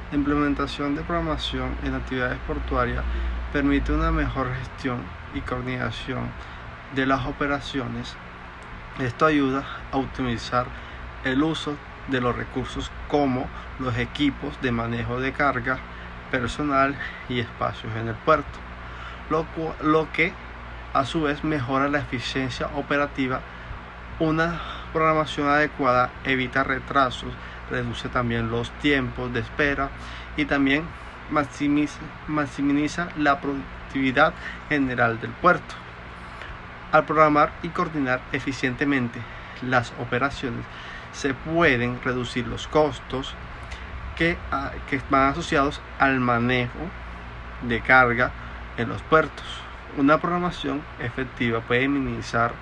La implementación de programación en actividades portuarias permite una mejor gestión y coordinación de las operaciones. Esto ayuda a optimizar el uso de los recursos como los equipos de manejo de carga, personal y espacios en el puerto, lo que a su vez mejora la eficiencia operativa. Una programación adecuada evita retrasos, reduce también los tiempos de espera y también maximiza la productividad general del puerto. Al programar y coordinar eficientemente las operaciones, se pueden reducir los costos que van asociados al manejo de carga en los puertos. Una programación efectiva puede minimizar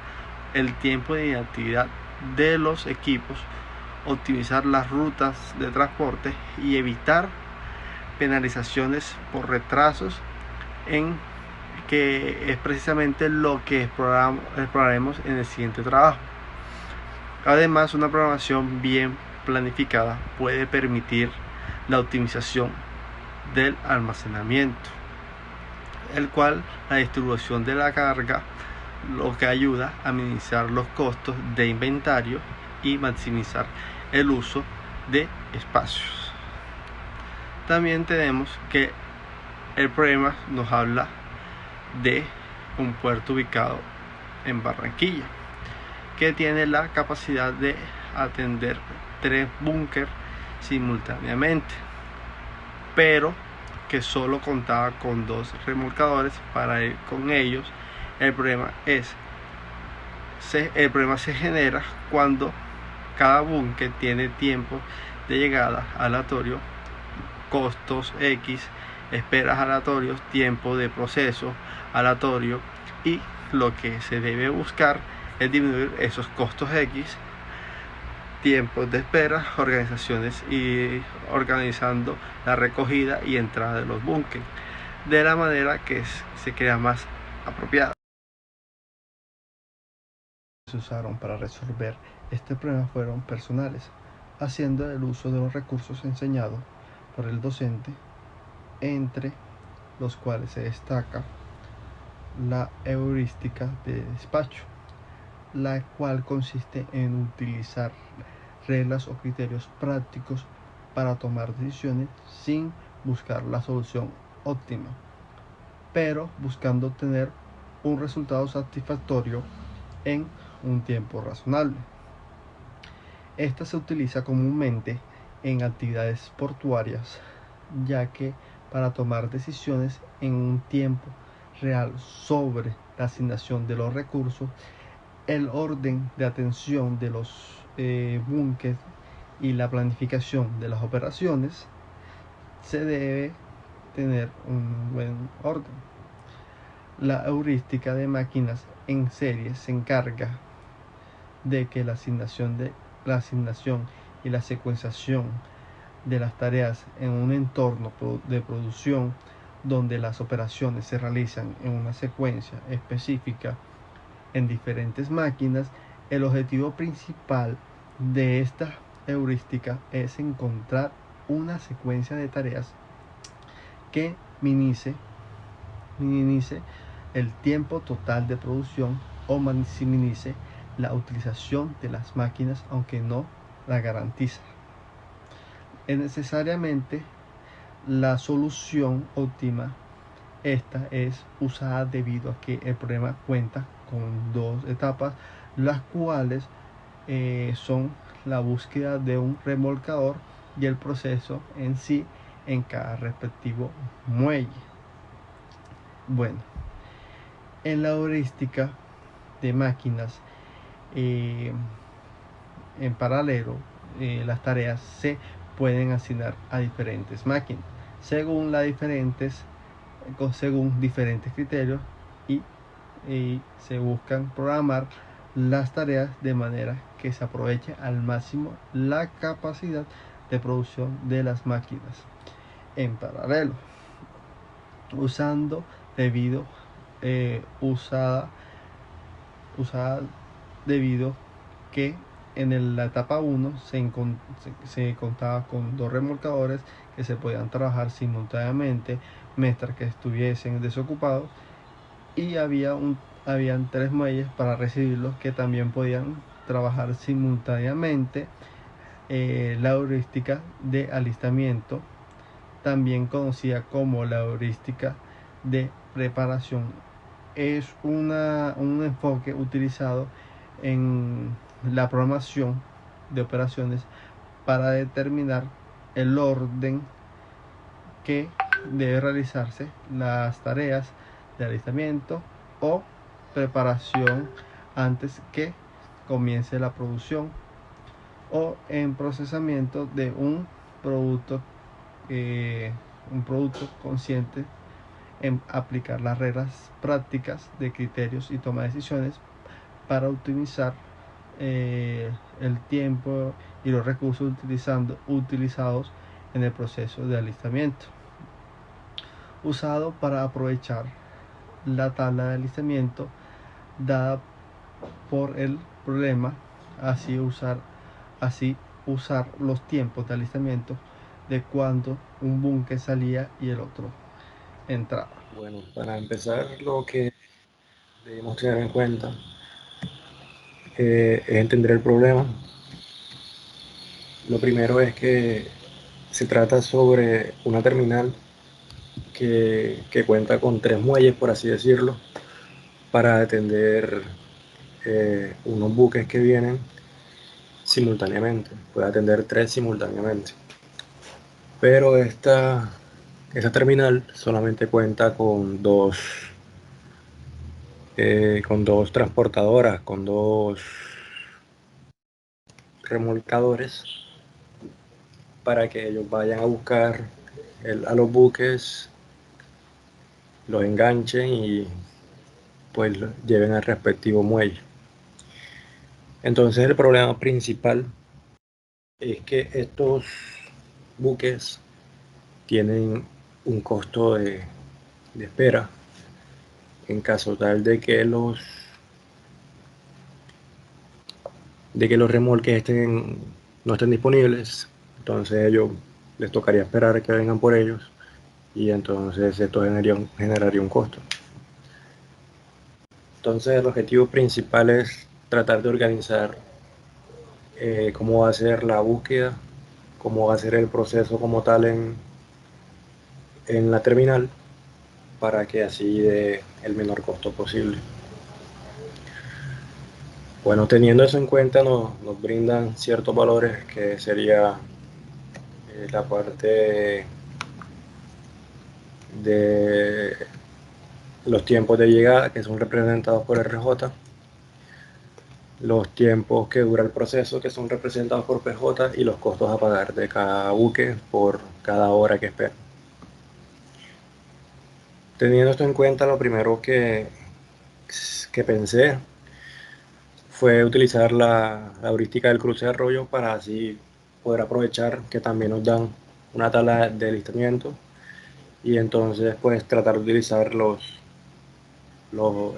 el tiempo de inactividad de los equipos, optimizar las rutas de transporte y evitar penalizaciones por retrasos, que es precisamente lo que exploraremos en el siguiente trabajo. Además, una programación bien planificada puede permitir la optimización del almacenamiento, el cual la distribución de la carga, lo que ayuda a minimizar los costos de inventario y maximizar el uso de espacios. También tenemos que el problema nos habla de un puerto ubicado en Barranquilla, que tiene la capacidad de atender 3 búnker simultáneamente, pero que solo contaba con 2 remolcadores para ir con ellos. El problema se genera cuando cada búnker tiene tiempo de llegada aleatorio, costos X, esperas aleatorios, tiempo de proceso aleatorio, y lo que se debe buscar es disminuir esos costos X, tiempos de espera, organizaciones y organizando la recogida y entrada de los búnkeres de la manera que se crea más apropiada. Se usaron para resolver este problema fueron personales, haciendo el uso de los recursos enseñados por el docente, entre los cuales se destaca la heurística de despacho, la cual consiste en utilizar reglas o criterios prácticos para tomar decisiones sin buscar la solución óptima, pero buscando obtener un resultado satisfactorio en un tiempo razonable. Esta se utiliza comúnmente en actividades portuarias, ya que para tomar decisiones en un tiempo real sobre la asignación de los recursos, el orden de atención de los búnkeres y la planificación de las operaciones, se debe tener un buen orden. La heurística de máquinas en serie se encarga de que la asignación y la secuenciación de las tareas en un entorno de producción donde las operaciones se realizan en una secuencia específica en diferentes máquinas. El objetivo principal de esta heurística es encontrar una secuencia de tareas que minimice el tiempo total de producción o maximice la utilización de las máquinas, aunque no la garantiza. Es necesariamente la solución óptima. Esta es usada debido a que el problema cuenta con 2 etapas, las cuales son la búsqueda de un remolcador y el proceso en sí en cada respectivo muelle. Bueno, en la heurística de máquinas, en paralelo, las tareas se pueden asignar a diferentes máquinas según diferentes criterios, y se buscan programar las tareas de manera que se aproveche al máximo la capacidad de producción de las máquinas en paralelo, usada debido que la etapa 1 se contaba con 2 remolcadores que se podían trabajar simultáneamente mientras que estuviesen desocupados, y habían 3 muelles para recibirlos que también podían trabajar simultáneamente. La heurística de alistamiento, también conocida como la heurística de preparación, es un enfoque utilizado en la programación de operaciones para determinar el orden que debe realizarse las tareas de alistamiento o preparación antes que comience la producción o en procesamiento de producto un producto consciente, en aplicar las reglas prácticas de criterios y toma de decisiones para optimizar el tiempo y los recursos utilizados en el proceso de alistamiento, usado para aprovechar la tabla de alistamiento dada por el problema, así usar los tiempos de alistamiento de cuando un buque salía y el otro entraba. Bueno, para empezar, lo que debemos tener en cuenta es entender el problema. Lo primero es que se trata sobre una terminal que cuenta con 3 muelles, por así decirlo, para atender unos buques que vienen simultáneamente. Puede atender 3 simultáneamente. Pero esta terminal solamente cuenta con dos transportadoras, con 2 remolcadores, para que ellos vayan a buscar a los buques, los enganchen y pues los lleven al respectivo muelle. Entonces el problema principal es que estos buques tienen un costo de espera en caso tal de que los remolques no estén disponibles. Entonces ellos les tocaría esperar a que vengan por ellos, y entonces esto generaría un costo. Entonces el objetivo principal es tratar de organizar cómo va a ser la búsqueda, cómo va a ser el proceso como tal en la terminal, para que así dé el menor costo posible. Bueno, teniendo eso en cuenta, nos brindan ciertos valores, que sería la parte de los tiempos de llegada, que son representados por RJ, los tiempos que dura el proceso, que son representados por PJ, y los costos a pagar de cada buque por cada hora que espera. Teniendo esto en cuenta, lo primero que pensé fue utilizar la heurística del cruce de arroyo, para así poder aprovechar que también nos dan una tabla de alistamiento, y entonces pues tratar de utilizar el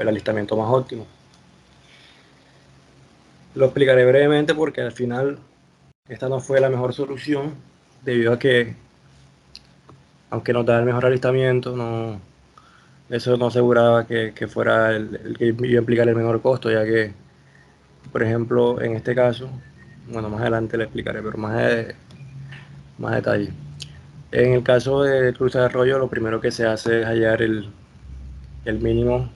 alistamiento más óptimo. Lo explicaré brevemente, porque al final esta no fue la mejor solución, debido a que, aunque nos da el mejor alistamiento, eso no aseguraba que fuera el que iba a implicar el menor costo, ya que, por ejemplo, en este caso, bueno, más adelante le explicaré, pero más detalle. En el caso de cruce de arroyo, lo primero que se hace es hallar el mínimo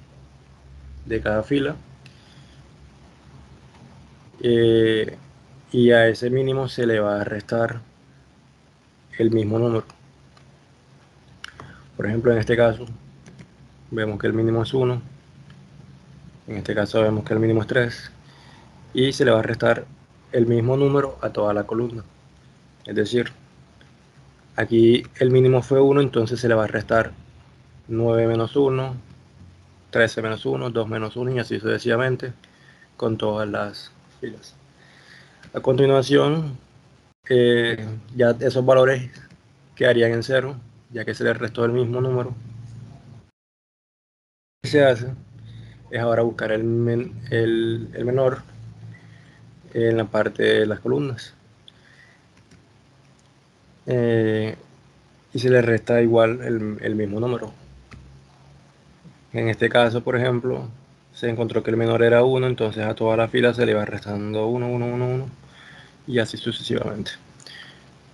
de cada fila, eh, y a ese mínimo se le va a restar el mismo número. Por ejemplo, en este caso vemos que el mínimo es 1, en este caso vemos que el mínimo es 3, y se le va a restar el mismo número a toda la columna. Es decir, aquí el mínimo fue 1, entonces se le va a restar 9 menos 1, 13 menos 1, 2 menos 1, y así sucesivamente con todas las filas. A continuación, ya esos valores quedarían en 0, ya que se le restó el mismo número. Lo que se hace es ahora buscar el menor, en la parte de las columnas. Y se le resta igual el mismo número. En este caso, por ejemplo, se encontró que el menor era 1, entonces a toda la fila se le va restando 1, 1, 1, 1, y así sucesivamente.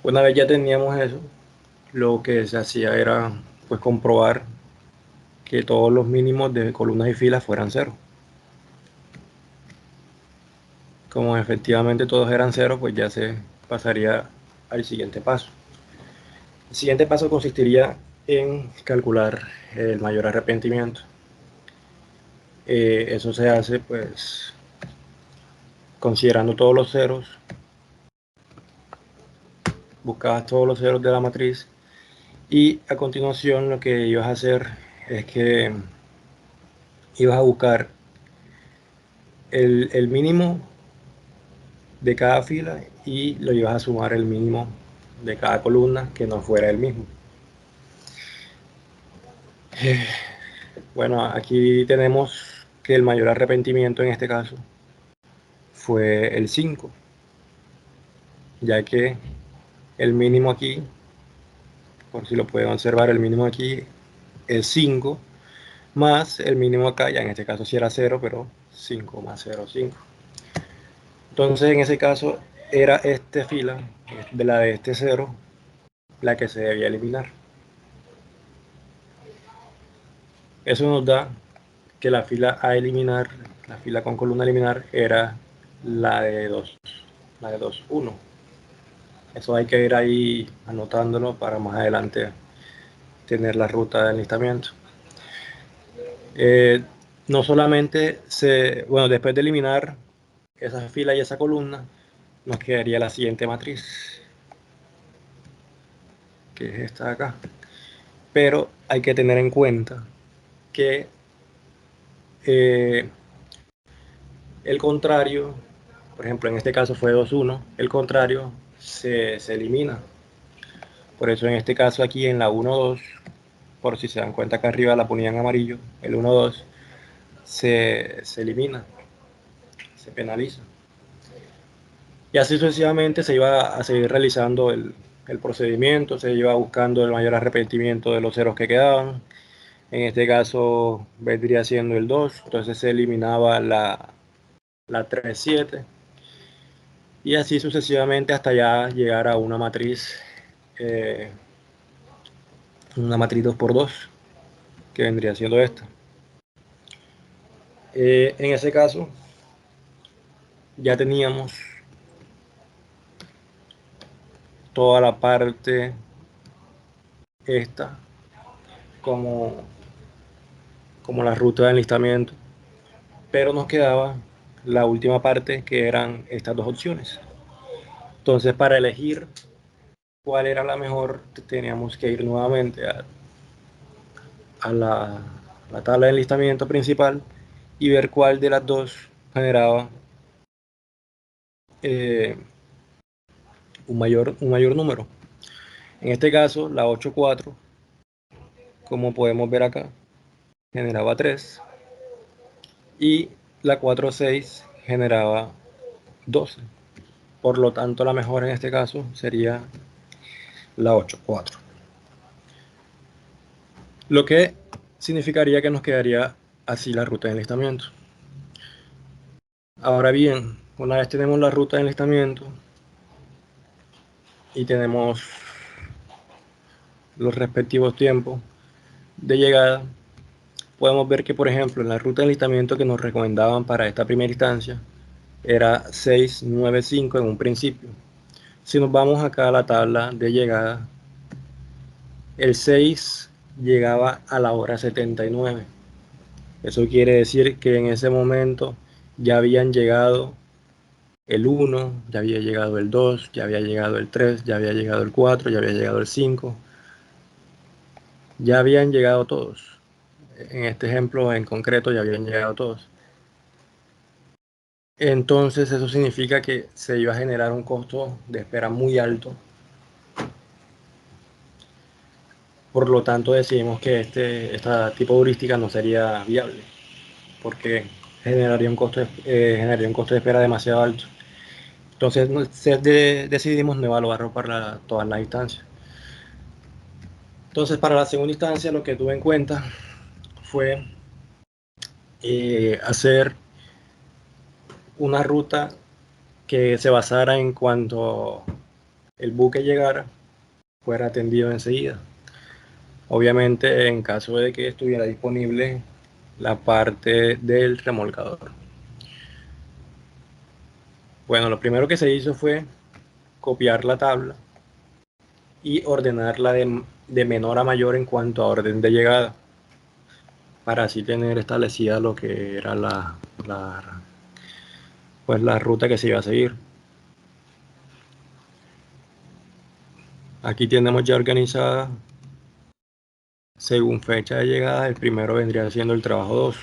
Una vez ya teníamos eso, lo que se hacía era pues comprobar que todos los mínimos de columnas y filas fueran 0. Como efectivamente todos eran 0, pues ya se pasaría al siguiente paso. El siguiente paso consistiría en calcular el mayor arrepentimiento. Eso se hace pues considerando todos los ceros, buscabas todos los ceros de la matriz y a continuación lo que ibas a hacer es que ibas a buscar el mínimo de cada fila y lo ibas a sumar el mínimo de cada columna que no fuera el mismo. Bueno, aquí tenemos que el mayor arrepentimiento en este caso fue el 5, ya que el mínimo aquí, por si lo pueden observar, el mínimo aquí es 5 más el mínimo acá, ya en este caso sí era 0, pero 5 más 0, 5. Entonces en ese caso era esta fila, de la de este 0, la que se debía eliminar. Eso nos da que la fila a eliminar, la fila con columna a eliminar, era la de 2, la de 2, 1. Eso hay que ir ahí anotándolo para más adelante tener la ruta de enlistamiento. No solamente bueno, después de eliminar esa fila y esa columna, nos quedaría la siguiente matriz, que es esta de acá. Pero hay que tener en cuenta que el contrario, por ejemplo, en este caso fue 2, 1, el contrario se elimina. Por eso en este caso aquí en la 1, 2, por si se dan cuenta acá arriba la ponía en amarillo, el 1, 2 se elimina, se penaliza. Y así sucesivamente se iba a seguir realizando el procedimiento, se iba buscando el mayor arrepentimiento de los ceros que quedaban. En este caso vendría siendo el 2, entonces se eliminaba la 3, 7. Y así sucesivamente hasta ya llegar a una matriz 2×2, que vendría siendo esta. En ese caso ya teníamos toda la parte esta como la ruta de enlistamiento, pero nos quedaba la última parte, que eran estas dos opciones. Entonces, para elegir cuál era la mejor, teníamos que ir nuevamente a la tabla de enlistamiento principal y ver cuál de las dos generaba un mayor número. En este caso, la 8,4, como podemos ver acá, generaba 3 y la 4,6 generaba 12. Por lo tanto, la mejor en este caso sería la 8,4. Lo que significaría que nos quedaría así la ruta de enlistamiento. Ahora bien, una vez tenemos la ruta de enlistamiento y tenemos los respectivos tiempos de llegada, podemos ver que, por ejemplo, en la ruta de enlistamiento que nos recomendaban para esta primera instancia era 695 en un principio. Si nos vamos acá a la tabla de llegada, el 6 llegaba a la hora 79. Eso quiere decir que en ese momento ya habían llegado el 1, ya había llegado el 2, ya había llegado el 3, ya había llegado el 4, ya había llegado el 5. Ya habían llegado todos. En este ejemplo en concreto ya habían llegado todos. Entonces eso significa que se iba a generar un costo de espera muy alto. Por lo tanto decidimos que esta tipo de heurística no sería viable, porque generaría un costo de espera demasiado alto. Entonces decidimos no evaluarlo para todas las instancias. Entonces, para la segunda instancia, lo que tuve en cuenta fue hacer una ruta que se basara en cuanto el buque llegara, fuera atendido enseguida. Obviamente, en caso de que estuviera disponible la parte del remolcador. Bueno, lo primero que se hizo fue copiar la tabla y ordenarla de menor a mayor en cuanto a orden de llegada, para así tener establecida lo que era pues la ruta que se iba a seguir. Aquí tenemos ya organizada según fecha de llegada. El primero vendría siendo el trabajo 2.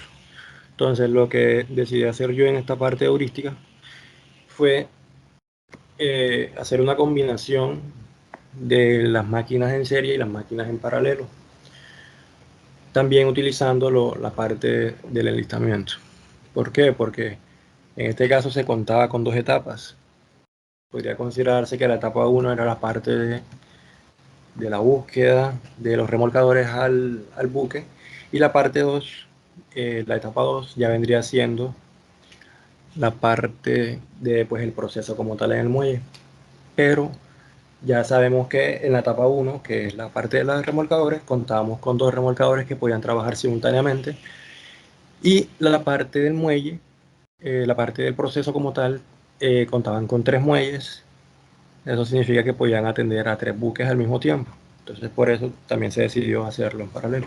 Entonces lo que decidí hacer yo en esta parte heurística fue hacer una combinación de las máquinas en serie y las máquinas en paralelo, también utilizando la parte del enlistamiento. ¿Por qué? Porque en este caso se contaba con dos etapas. Podría considerarse que la etapa 1 era la parte de la búsqueda de los remolcadores al buque, y la parte 2, la etapa 2, ya vendría siendo la parte de pues, el proceso como tal en el muelle. Pero ya sabemos que en la etapa 1, que es la parte de los remolcadores, contábamos con dos remolcadores que podían trabajar simultáneamente, y la parte del muelle, la parte del proceso como tal, contaban con tres muelles. Eso significa que podían atender a tres buques al mismo tiempo. Entonces por eso también se decidió hacerlo en paralelo.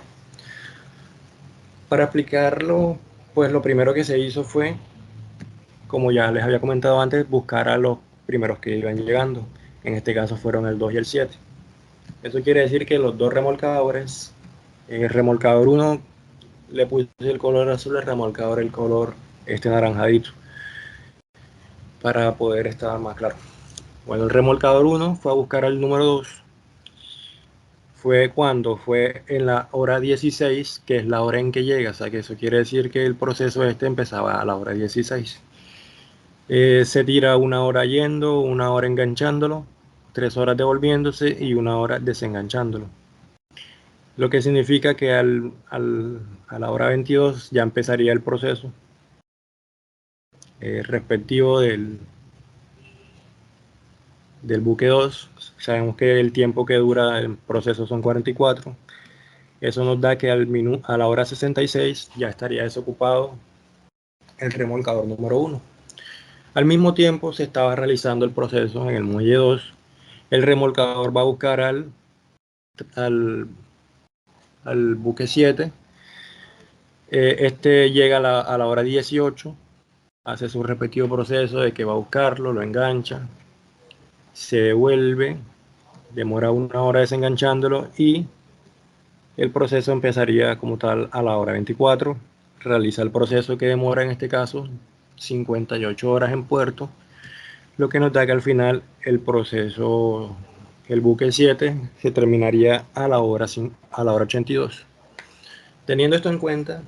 Para aplicarlo, pues lo primero que se hizo fue, como ya les había comentado antes, buscar a los primeros que iban llegando. En este caso fueron el 2 y el 7. Eso quiere decir que los dos remolcadores, el remolcador 1 le puse el color azul, el remolcador el color naranjadito, para poder estar más claro. Bueno, el remolcador 1 fue a buscar al número 2. Fue en la hora 16, que es la hora en que llega. O sea, que eso quiere decir que el proceso empezaba a la hora 16. Se tira una hora yendo, una hora enganchándolo, 3 horas devolviéndose y una hora desenganchándolo. Lo que significa que a la hora 22 ya empezaría el proceso respectivo del buque 2. Sabemos que el tiempo que dura el proceso son 44. Eso nos da que a la hora 66 ya estaría desocupado el remolcador número 1. Al mismo tiempo se estaba realizando el proceso en el muelle 2. El remolcador va a buscar al, al buque 7. Este llega a la hora 18, hace su repetido proceso de que va a buscarlo, lo engancha, se devuelve, demora una hora desenganchándolo, y el proceso empezaría como tal a la hora 24. Realiza el proceso que demora en este caso 58 horas en puerto, lo que nos da que al final el proceso, el buque 7, se terminaría a la hora 82. Teniendo esto en cuenta,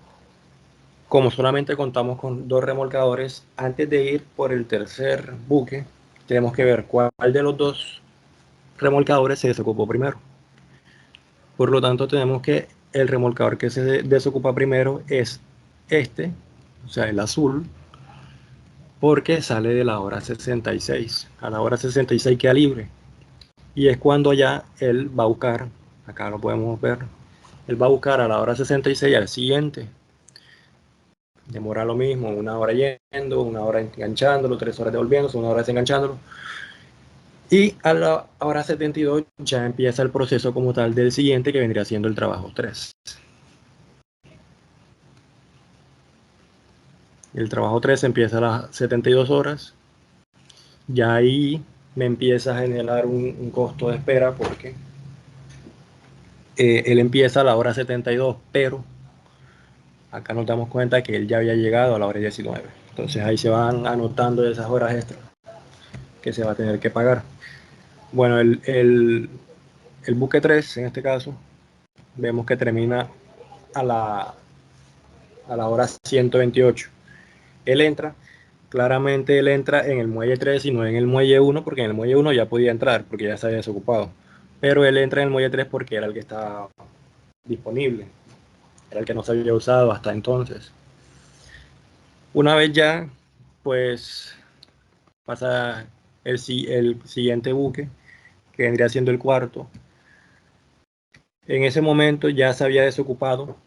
como solamente contamos con dos remolcadores, antes de ir por el tercer buque, tenemos que ver cuál de los dos remolcadores se desocupó primero. Por lo tanto, tenemos que el remolcador que se desocupa primero es este, o sea, el azul, porque sale de la hora 66. A la hora 66 queda libre. Y es cuando ya él va a buscar, acá lo podemos ver, él va a buscar a la hora 66 al siguiente. Demora lo mismo, una hora yendo, una hora enganchándolo, 3 horas devolviéndose, una hora desenganchándolo. Y a la hora 72 ya empieza el proceso como tal del siguiente, que vendría siendo el trabajo 3. El trabajo 3 empieza a las 72 horas. Ya ahí me empieza a generar un costo de espera, porque él empieza a la hora 72, pero acá nos damos cuenta que él ya había llegado a la hora 19. Entonces ahí se van anotando esas horas extras que se va a tener que pagar. Bueno, el buque 3, en este caso, vemos que termina a la hora 128. Él entra claramente él entra en el muelle 3 y no en el muelle 1, porque en el muelle 1 ya podía entrar, porque ya se había desocupado. Pero él entra en el muelle 3 porque era el que estaba disponible, era el que no se había usado hasta entonces. Una vez ya, pues pasa el siguiente buque, que vendría siendo el cuarto. En ese momento ya se había desocupado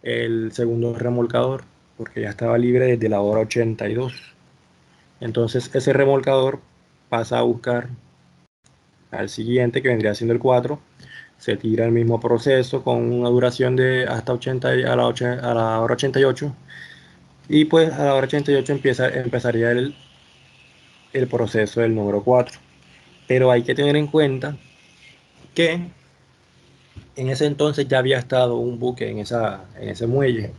el segundo remolcador, porque ya estaba libre desde la hora 82. Entonces ese remolcador pasa a buscar al siguiente, que vendría siendo el 4. Se tira el mismo proceso con una duración de hasta 80 a la hora 88. Y pues a la hora 88 empezaría el proceso del número 4. Pero hay que tener en cuenta que en ese entonces ya había estado un buque en ese muelle.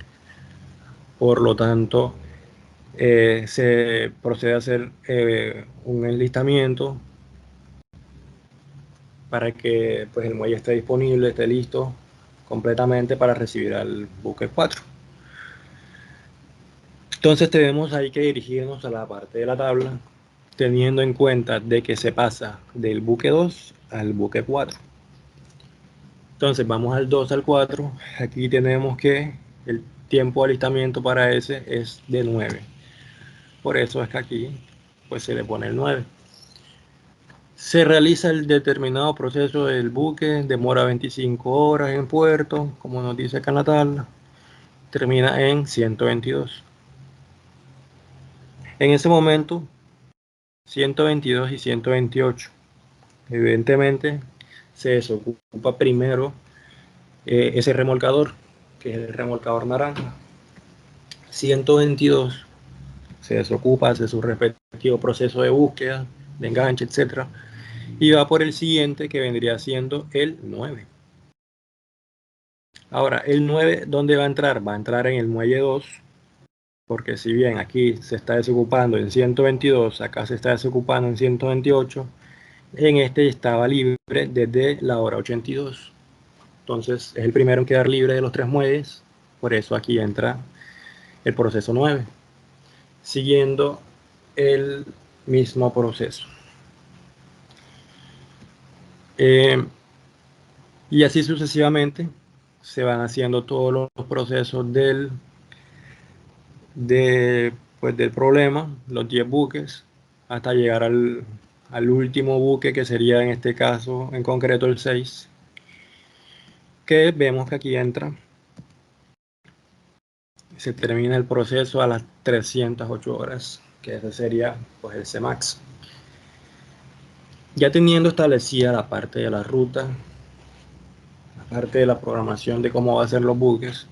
Por lo tanto, se procede a hacer un enlistamiento para que pues, el muelle esté disponible, esté listo completamente para recibir al buque 4. Entonces tenemos ahí que dirigirnos a la parte de la tabla, teniendo en cuenta de que se pasa del buque 2 al buque 4. Entonces vamos al 2 al 4. Aquí tenemos que el tiempo de alistamiento para ese es de 9. Por eso es que aquí pues se le pone el 9. Se realiza el determinado proceso del buque, demora 25 horas en puerto, como nos dice acá en la tabla, termina en 122. En ese momento, 122 y 128, evidentemente se desocupa primero ese remolcador, que es el remolcador naranja. 122 se desocupa, hace su respectivo proceso de búsqueda, de enganche, etc. Y va por el siguiente, que vendría siendo el 9. Ahora, el 9, ¿dónde va a entrar? Va a entrar en el muelle 2, porque si bien aquí se está desocupando en 122, acá se está desocupando en 128, en este estaba libre desde la hora 82. Entonces, es el primero en quedar libre de los 3 muelles, por eso aquí entra el proceso 9, siguiendo el mismo proceso. Y así sucesivamente se van haciendo todos los procesos del problema, los 10 buques, hasta llegar al último buque, que sería en este caso en concreto el 6, que vemos que aquí entra, se termina el proceso a las 308 horas, que ese sería pues el CMAX. Ya teniendo establecida la parte de la ruta, la parte de la programación de cómo va a ser los buques,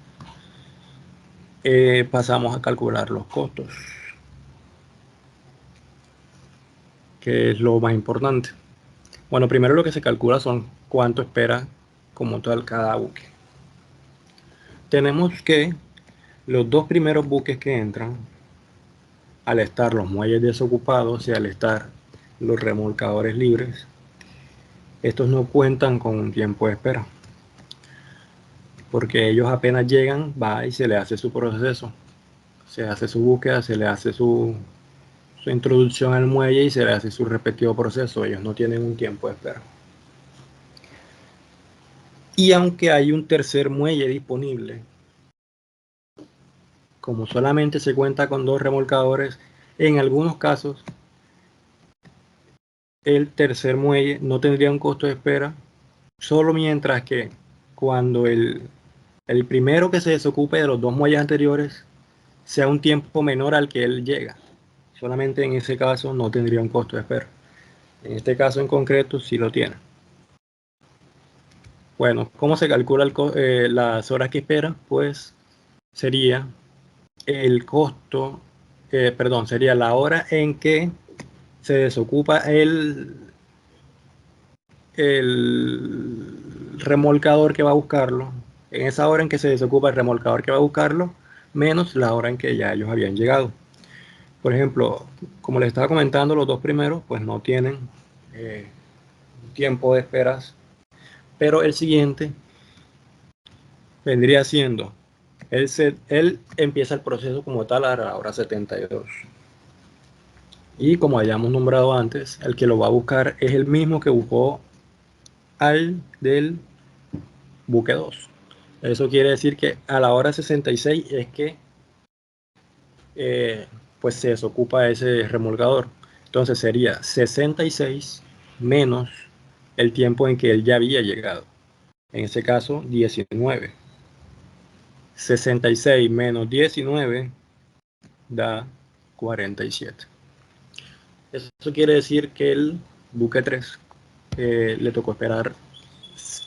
pasamos a calcular los costos, que es lo más importante. Bueno, primero lo que se calcula son cuánto espera como tal cada buque. Tenemos que los 2 primeros buques que entran, al estar los muelles desocupados y al estar los remolcadores libres, estos no cuentan con un tiempo de espera, porque ellos apenas llegan, va y se le hace su proceso, se hace su búsqueda, se le hace su introducción al muelle y se le hace su respectivo proceso. Ellos no tienen un tiempo de espera. Y aunque hay un tercer muelle disponible, como solamente se cuenta con 2 remolcadores, en algunos casos el tercer muelle no tendría un costo de espera, solo mientras que cuando el primero que se desocupe de los 2 muelles anteriores sea un tiempo menor al que él llega. Solamente en ese caso no tendría un costo de espera. En este caso en concreto sí lo tiene. Bueno, ¿cómo se calcula las horas que espera? Pues sería el costo, sería la hora en que se desocupa el remolcador que va a buscarlo. En esa hora en que se desocupa el remolcador que va a buscarlo, menos la hora en que ya ellos habían llegado. Por ejemplo, como les estaba comentando, los 2 primeros pues no tienen tiempo de esperas, pero el siguiente vendría siendo, él empieza el proceso como tal a la hora 72. Y como hayamos nombrado antes, el que lo va a buscar es el mismo que buscó al del buque 2. Eso quiere decir que a la hora 66 es que pues se desocupa ese remolcador. Entonces sería 66 menos el tiempo en que él ya había llegado. En ese caso, 19. 66 menos 19 da 47. Eso quiere decir que el buque 3 le tocó esperar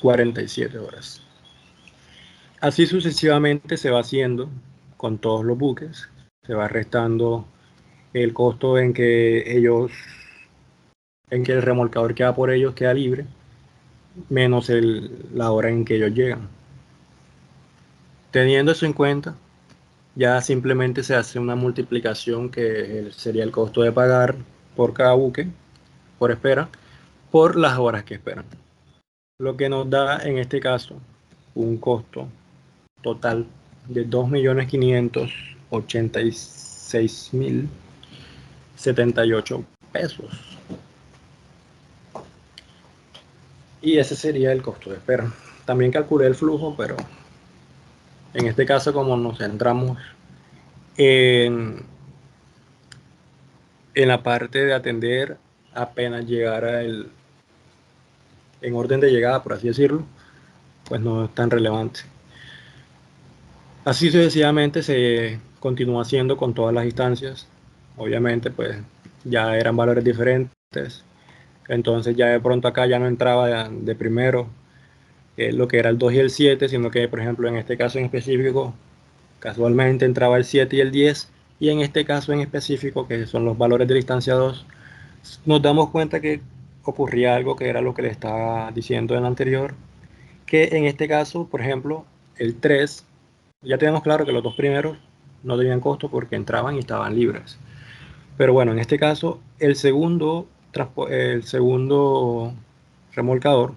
47 horas. Así sucesivamente se va haciendo con todos los buques. Se va restando el costo en que el remolcador que va por ellos queda libre, menos la hora en que ellos llegan. Teniendo eso en cuenta, ya simplemente se hace una multiplicación que sería el costo de pagar por cada buque, por espera, por las horas que esperan. Lo que nos da en este caso un costo total de 2.586.078 pesos. Y ese sería el costo de espera. También calculé el flujo, pero en este caso, como nos centramos en, en la parte de atender apenas llegara en orden de llegada, por así decirlo, pues no es tan relevante. Así sucesivamente se continúa haciendo con todas las instancias. Obviamente, pues ya eran valores diferentes. Entonces ya de pronto acá ya no entraba de primero lo que era el 2 y el 7, sino que, por ejemplo, en este caso en específico, casualmente entraba el 7 y el 10, y en este caso en específico, que son los valores de la instancia 2, nos damos cuenta que ocurría algo que era lo que le estaba diciendo en el anterior, que en este caso, por ejemplo, el 3, ya tenemos claro que los dos primeros no tenían costo porque entraban y estaban libres. Pero bueno, en este caso, el segundo remolcador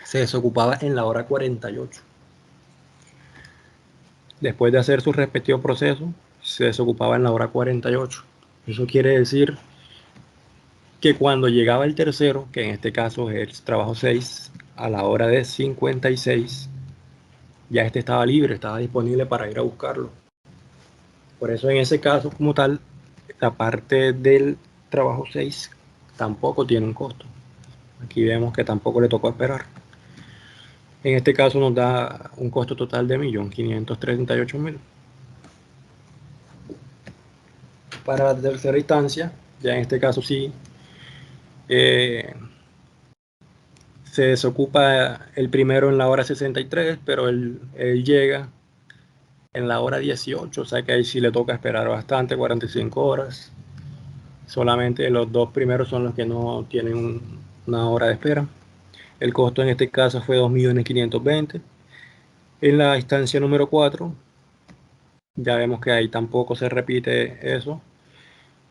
se desocupaba en la hora 48. Después de hacer su respectivo proceso, se desocupaba en la hora 48. Eso quiere decir que cuando llegaba el tercero, que en este caso es el trabajo 6, a la hora de 56, ya este estaba libre, estaba disponible para ir a buscarlo. Por eso en ese caso como tal, la parte del trabajo 6 tampoco tiene un costo. Aquí vemos que tampoco le tocó esperar. En este caso nos da un costo total de 1.538.000. Para la tercera instancia, ya en este caso sí, eh, se desocupa el primero en la hora 63, pero él llega en la hora 18, o sea que ahí sí le toca esperar bastante, 45 horas. Solamente los dos primeros son los que no tienen una hora de espera. El costo en este caso fue 2.520.000. En la instancia número 4, ya vemos que ahí tampoco se repite eso,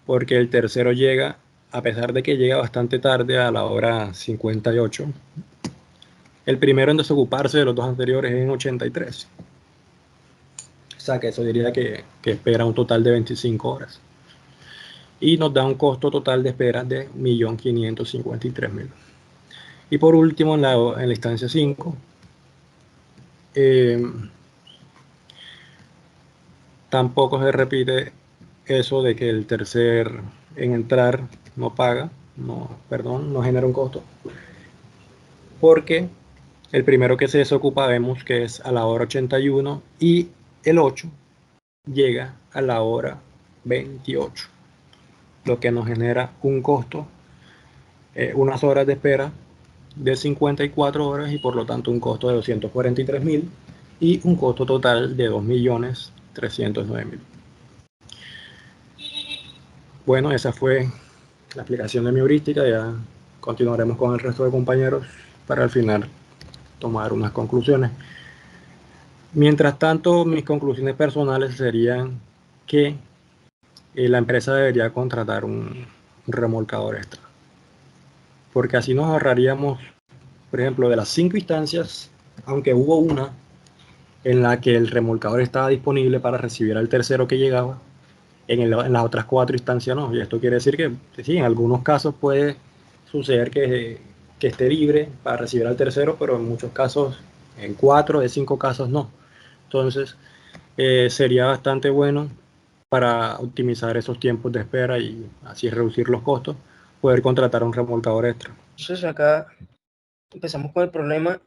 porque el tercero llega, a pesar de que llega bastante tarde, a la hora 58. El primero en desocuparse de los dos anteriores es en 83. O sea que eso diría que espera un total de 25 horas. Y nos da un costo total de espera de 1.553.000. Y por último, en la instancia 5, tampoco se repite eso de que el tercer en entrar no paga, no genera un costo, porque el primero que se desocupa vemos que es a la hora 81 y el 8 llega a la hora 28, lo que nos genera un costo, unas horas de espera de 54 horas y por lo tanto un costo de 243.000 y un costo total de 2.309.000. Bueno, esa fue la explicación de mi heurística. Ya continuaremos con el resto de compañeros para al final tomar unas conclusiones. Mientras tanto, mis conclusiones personales serían que la empresa debería contratar un remolcador extra, porque así nos ahorraríamos, por ejemplo, de las 5 instancias, aunque hubo una en la que el remolcador estaba disponible para recibir al tercero que llegaba, en las otras 4 instancias no. Y esto quiere decir que sí, en algunos casos puede suceder que esté libre para recibir al tercero, pero en muchos casos, en 4 de 5 casos no. Entonces, sería bastante bueno para optimizar esos tiempos de espera y así reducir los costos, poder contratar a un remolcador extra. Entonces acá empezamos con el problema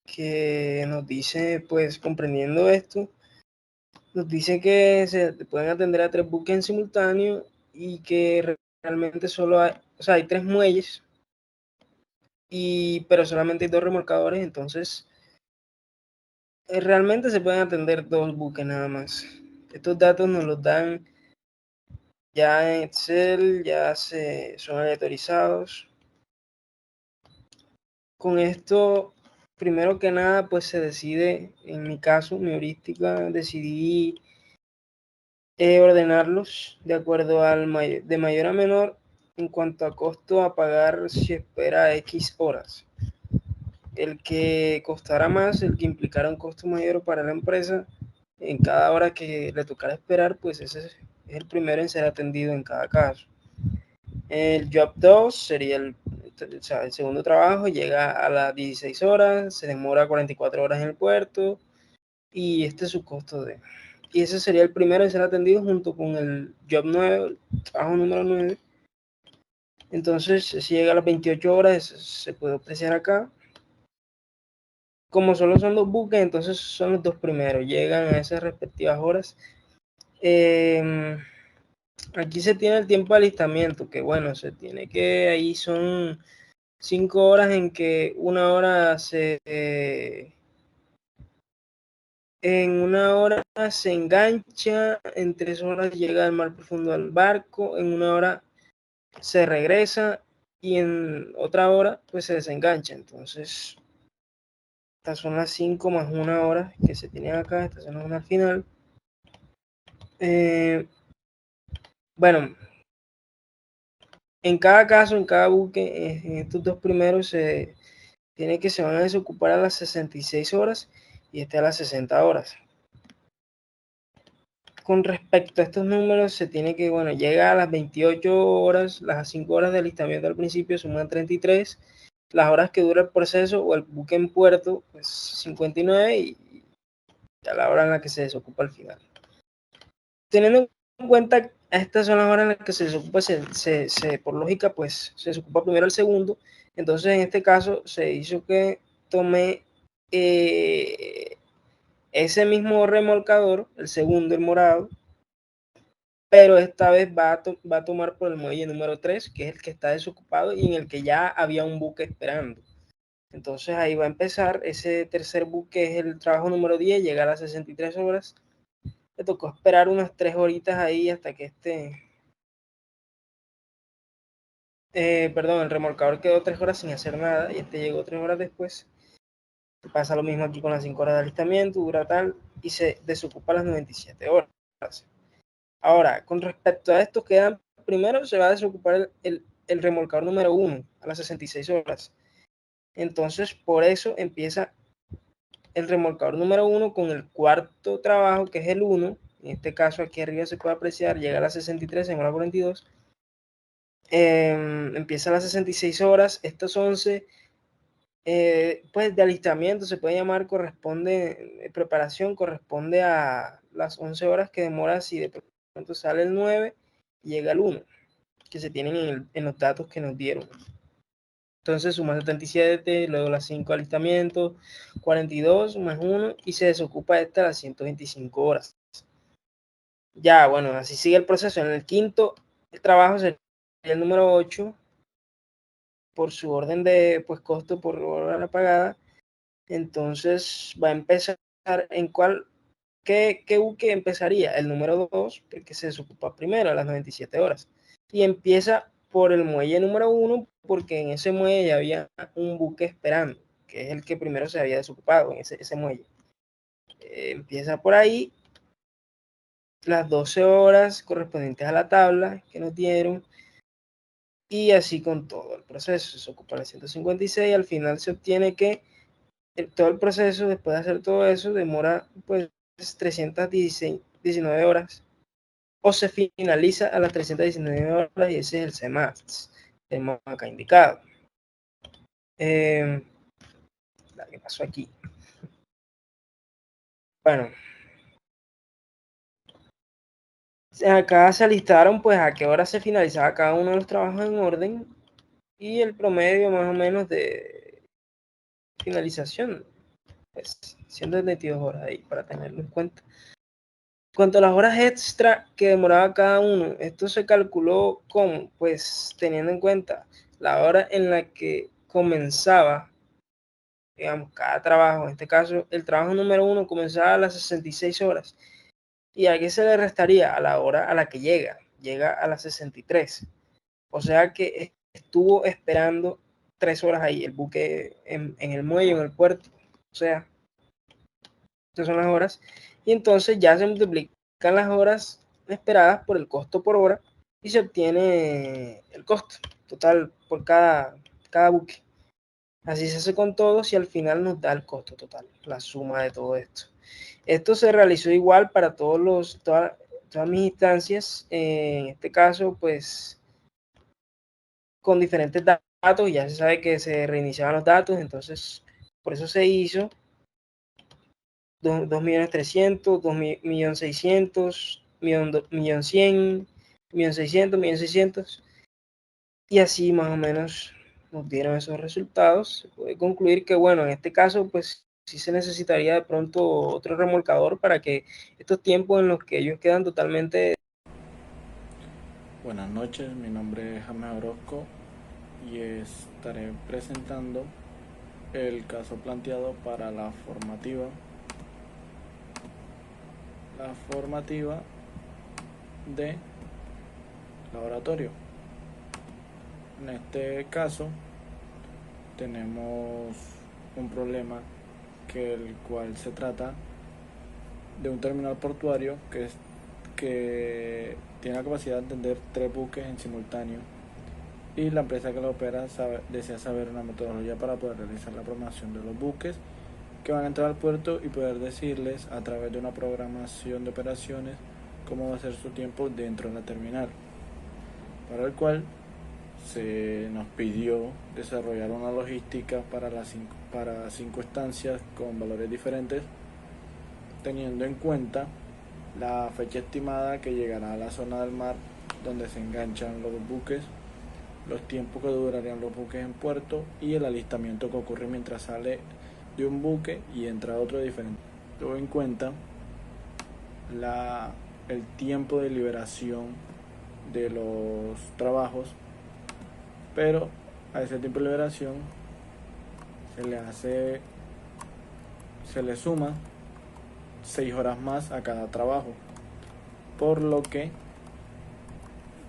que nos dice, pues comprendiendo esto, nos dice que se pueden atender a 3 buques en simultáneo y que realmente solo hay, o sea, hay 3 muelles, pero solamente hay 2 remolcadores, entonces realmente se pueden atender 2 buques nada más. Estos datos nos los dan ya en Excel, son aleatorizados. Con esto, primero que nada, pues se decide, en mi caso, mi heurística, decidí ordenarlos de acuerdo de mayor a menor en cuanto a costo a pagar si espera X horas. El que costara más, el que implicara un costo mayor para la empresa, en cada hora que le tocara esperar, pues ese es el primero en ser atendido en cada caso. El job 2 sería el segundo trabajo, llega a las 16 horas, se demora 44 horas en el puerto y este es su costo de... Y ese sería el primero en ser atendido junto con el job 9, el trabajo número 9. Entonces, si llega a las 28 horas, se puede apreciar acá. Como solo son 2 buques, entonces son los 2 primeros, llegan a esas respectivas horas. Aquí se tiene el tiempo de alistamiento, que bueno, se tiene que, ahí son 5 horas en que una hora en una hora se engancha, en 3 horas llega al mar profundo al barco, en una hora se regresa y en otra hora pues se desengancha. Entonces, estas son las 5 más una hora que se tienen acá, estas son las una al final. Bueno, en cada caso, en cada buque, en estos 2 primeros se van a desocupar a las 66 horas y este a las 60 horas. Con respecto a estos números, se tiene que, bueno, llega a las 28 horas, las 5 horas de alistamiento al principio suman 33, las horas que dura el proceso o el buque en puerto, pues 59 y a la hora en la que se desocupa al final. Teniendo en cuenta, estas son las horas en las que se desocupa, por lógica, pues se desocupa primero el segundo, entonces en este caso se hizo que tome ese mismo remolcador, el segundo, el morado, pero esta vez va a tomar por el muelle número 3, que es el que está desocupado y en el que ya había un buque esperando. Entonces ahí va a empezar ese tercer buque, es el trabajo número 10, llega a las 63 horas. Le tocó esperar unas 3 horitas ahí hasta que el remolcador quedó 3 horas sin hacer nada y este llegó 3 horas después. Pasa lo mismo aquí con las 5 horas de alistamiento, dura tal y se desocupa las 97 horas. Ahora, con respecto a esto, primero se va a desocupar el remolcador número 1 a las 66 horas. Entonces, por eso empieza el remolcador número 1 con el cuarto trabajo, que es el 1. En este caso, aquí arriba se puede apreciar, llega a las 63 en hora 42. Empieza a las 66 horas. Estos 11, pues de alistamiento se puede llamar, preparación, corresponde a las 11 horas que demora si de pronto sale el 9 y llega el 1, que se tienen en los datos que nos dieron. Entonces suma 77, luego las 5 alistamientos, 42 más 1 y se desocupa esta a las 125 horas. Ya, bueno, así sigue el proceso. En el quinto, el trabajo sería el número 8 por su orden de pues costo por hora pagada. Entonces va a empezar en ¿qué buque empezaría? El número 2, porque se desocupa primero a las 97 horas. Y empieza por el muelle número 1, porque en ese muelle ya había un buque esperando, que es el que primero se había desocupado en ese muelle. Empieza por ahí, las 12 horas correspondientes a la tabla que nos dieron, y así con todo el proceso. Se ocupa las 156, al final se obtiene que todo el proceso, después de hacer todo eso, demora pues 319 horas o se finaliza a las 319 horas y ese es el CMAX, tenemos acá indicado. ¿Qué pasó aquí? Bueno, acá se alistaron pues a qué hora se finalizaba cada uno de los trabajos en orden y el promedio más o menos de finalización, pues 122 horas ahí para tenerlo en cuenta. Cuanto a las horas extra que demoraba cada uno, esto se calculó con, pues teniendo en cuenta la hora en la que comenzaba, digamos, cada trabajo. En este caso, el trabajo número 1 comenzaba a las 66 horas. ¿Y a qué se le restaría? A la hora a la que llega a las 63. O sea que estuvo esperando 3 horas ahí, el buque en el muelle, en el puerto. O sea, estas son las horas. Y entonces ya se multiplican las horas esperadas por el costo por hora y se obtiene el costo total por cada buque. Así se hace con todos y al final nos da el costo total, la suma de todo esto. Esto se realizó igual para todas mis instancias, en este caso, pues, con diferentes datos, ya se sabe que se reiniciaban los datos, entonces, por eso se hizo 2.300.000, 2.600.000, 1.100.000, 1.600.000, 1.600.000, y así más o menos nos dieron esos resultados. Se puede concluir que, bueno, en este caso, pues, sí se necesitaría de pronto otro remolcador para que estos tiempos en los que ellos quedan totalmente. Buenas noches, mi nombre es James Orozco y estaré presentando el caso planteado para la formativa de laboratorio. En este caso tenemos un problema el cual se trata de un terminal portuario que tiene la capacidad de atender 3 buques en simultáneo, y la empresa que lo opera desea saber una metodología para poder realizar la programación de los buques que van a entrar al puerto y poder decirles a través de una programación de operaciones cómo va a ser su tiempo dentro de la terminal, para el cual se nos pidió desarrollar una logística para 5 estancias con valores diferentes, teniendo en cuenta la fecha estimada que llegará a la zona del mar donde se enganchan los buques, los tiempos que durarían los buques en puerto y el alistamiento que ocurre mientras sale de un buque y entra otro diferente. Tuvo en cuenta el tiempo de liberación de los trabajos, pero a ese tiempo de liberación se le suma 6 horas más a cada trabajo, por lo que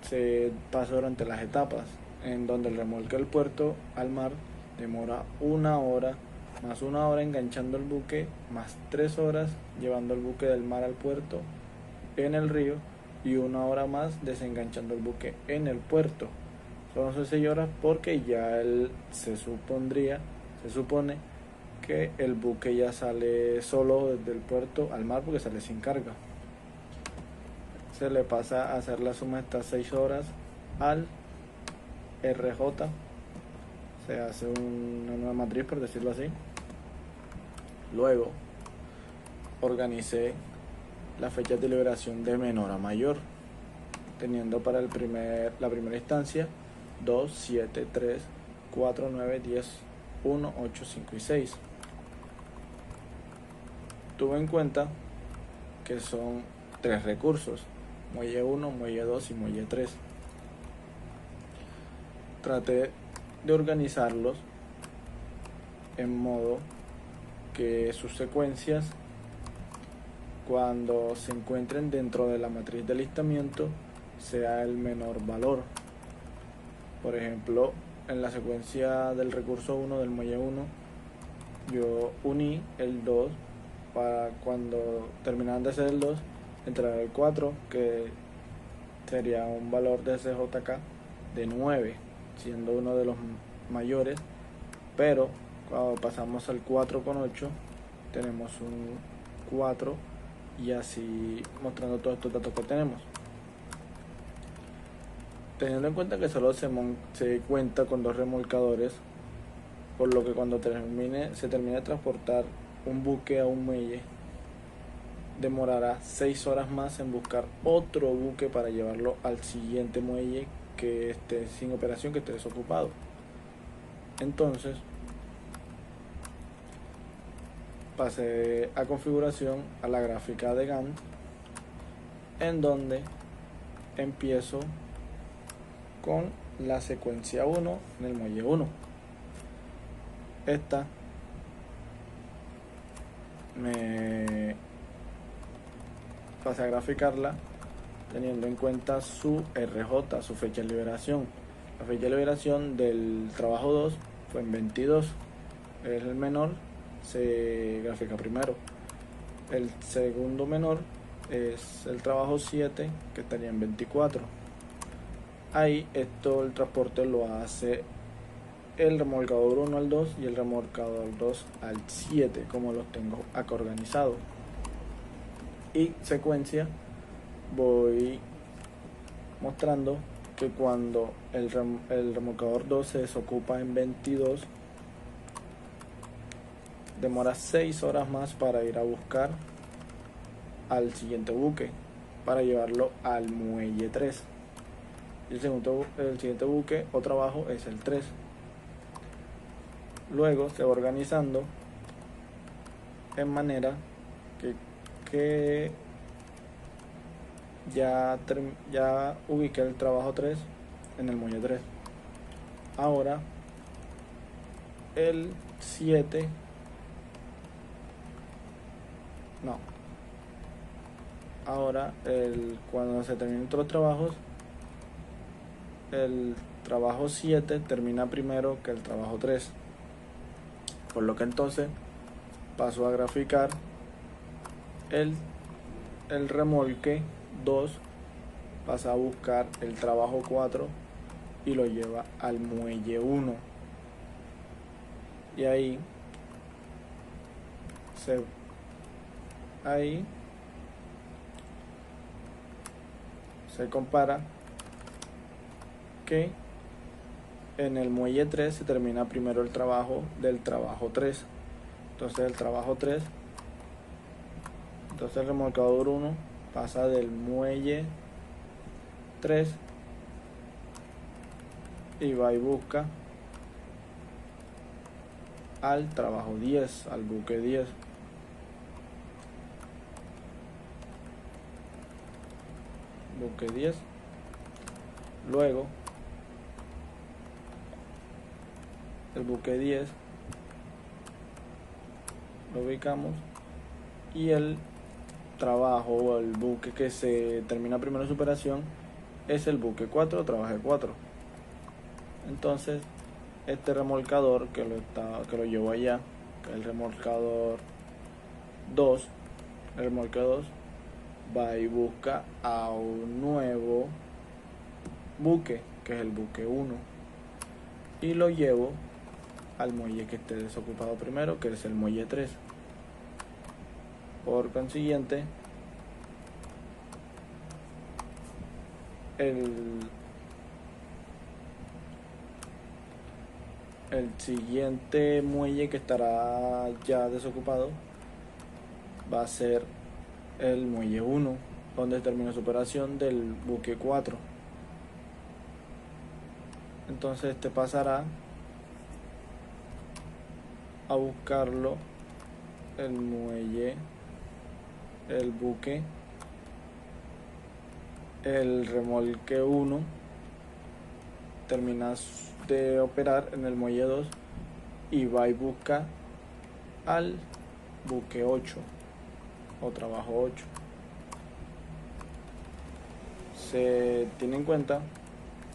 se pasa durante las etapas, en donde el remolque del puerto al mar demora 1 hora, más 1 hora enganchando el buque, más 3 horas llevando el buque del mar al puerto en el río, y 1 hora más desenganchando el buque en el puerto. Son 6 horas porque ya se supone que el buque ya sale solo desde el puerto al mar porque sale sin carga. Se le pasa a hacer la suma de estas 6 horas al RJ, se hace una nueva matriz, por decirlo así. Luego organicé las fechas de liberación de menor a mayor, teniendo para la primera instancia 2, 7, 3, 4, 9, 10, 1, 8, 5 y 6. Tuve en cuenta que son 3 recursos: muelle 1, muelle 2 y muelle 3. Traté de organizarlos en modo que sus secuencias, cuando se encuentren dentro de la matriz de alistamiento, sea el menor valor. Por ejemplo, en la secuencia del recurso 1 del muelle 1, yo uní el 2 para cuando terminaran de ser el 2 entrará el 4, que sería un valor de CJK de 9, siendo uno de los mayores, pero cuando pasamos al 4 con 8 tenemos un 4, y así mostrando todos estos datos que tenemos. Teniendo en cuenta que solo se cuenta con 2 remolcadores, por lo que cuando se termine de transportar un buque a un muelle, demorará 6 horas más en buscar otro buque para llevarlo al siguiente muelle que esté sin operación, que esté desocupado. Entonces, pasé a configuración, a la gráfica de Gantt, en donde empiezo con la secuencia 1 en el muelle 1. Esta me pasé a graficarla teniendo en cuenta su RJ, su fecha de liberación. La fecha de liberación del trabajo 2 fue en 22, es el menor, se grafica primero. El segundo menor es el trabajo 7, que estaría en 24. Ahí el transporte lo hace el remolcador 1 al 2 y el remolcador 2 al 7, como los tengo acá organizados. Y secuencia, voy mostrando que cuando el remolcador 2 se desocupa en 22, demora 6 horas más para ir a buscar al siguiente buque, para llevarlo al muelle 3. El siguiente buque o trabajo es el 3. Luego se va organizando en manera que ya ubiqué el trabajo 3 en el muelle 3. Ahora el 7, no, ahora cuando se terminen todos los trabajos, el trabajo 7 termina primero que el trabajo 3, por lo que entonces paso a graficar el remolque 2, pasa a buscar el trabajo 4 y lo lleva al muelle 1, y ahí se compara que en el muelle 3 se termina primero el trabajo del trabajo 3. Entonces el remolcador 1 pasa del muelle 3 y va y busca al trabajo 10, al buque 10. Buque 10. Luego el buque 10 lo ubicamos, y el trabajo o el buque que se termina primero su operación es el buque 4, trabajo 4. Entonces este remolcador que lo llevo allá, que es el remolcador 2, el remolque 2 va y busca a un nuevo buque, que es el buque 1, y lo llevo al muelle que esté desocupado primero, que es el muelle 3. Por consiguiente, el siguiente muelle que estará ya desocupado va a ser el muelle 1, donde termina su operación del buque 4. Entonces este pasará a buscarlo el buque, el remolque 1 termina de operar en el muelle 2 y va y busca al buque 8 o trabajo 8. Se tiene en cuenta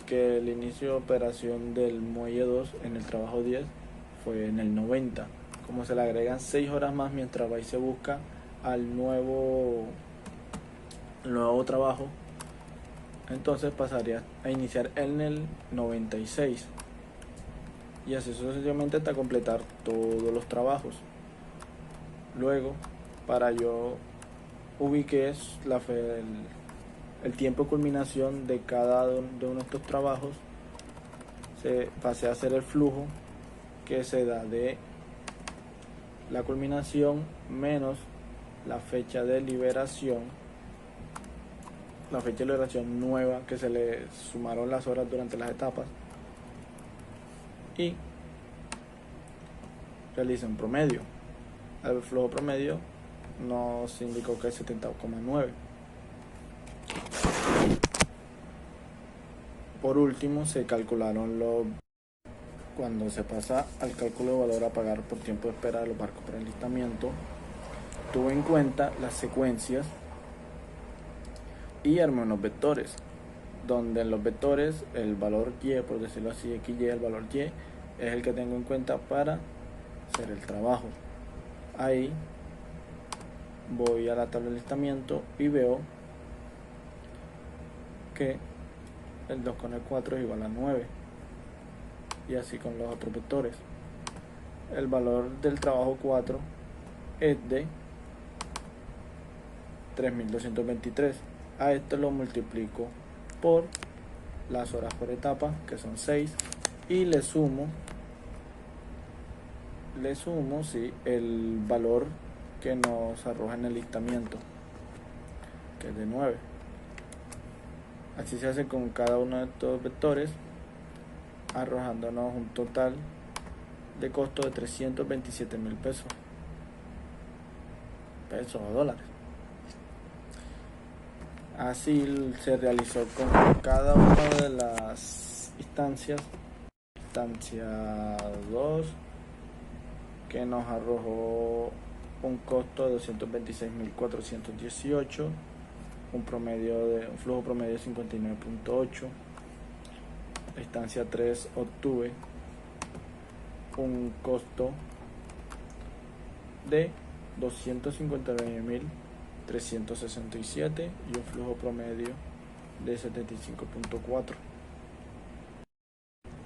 que el inicio de operación del muelle 2 en el trabajo 10 fue en el 90. Como se le agregan 6 horas más mientras va y se busca al nuevo trabajo, entonces pasaría a iniciar en el 96, y así sucesivamente hasta completar todos los trabajos. Luego, para yo ubiqué el tiempo de culminación de cada uno de estos trabajos se pase a ser el flujo que se da de la culminación menos la fecha de liberación, nueva que se le sumaron las horas durante las etapas, y realiza un promedio. El flujo promedio nos indicó que es 70,9. Por último, se calcularon cuando se pasa al cálculo de valor a pagar por tiempo de espera de los barcos para enlistamiento, tuvo en cuenta las secuencias y armó unos vectores, donde en los vectores el valor y, por decirlo así, XY, el valor y, es el que tengo en cuenta para hacer el trabajo. Ahí voy a la tabla de enlistamiento y veo que el 2 con el 4 es igual a 9, y así con los otros vectores. El valor del trabajo 4 es de 3223. A esto lo multiplico por las horas por etapa, que son 6, y le sumo sí, el valor que nos arroja en el listamiento, que es de 9. Así se hace con cada uno de estos vectores, arrojándonos un total de costo de 327.000 pesos o dólares. Así se realizó con cada una de las instancias. Instancia 2, que nos arrojó un costo de 226.418, un flujo promedio de 59.8. La instancia 3 obtuve un costo de 259.367 y un flujo promedio de 75.4.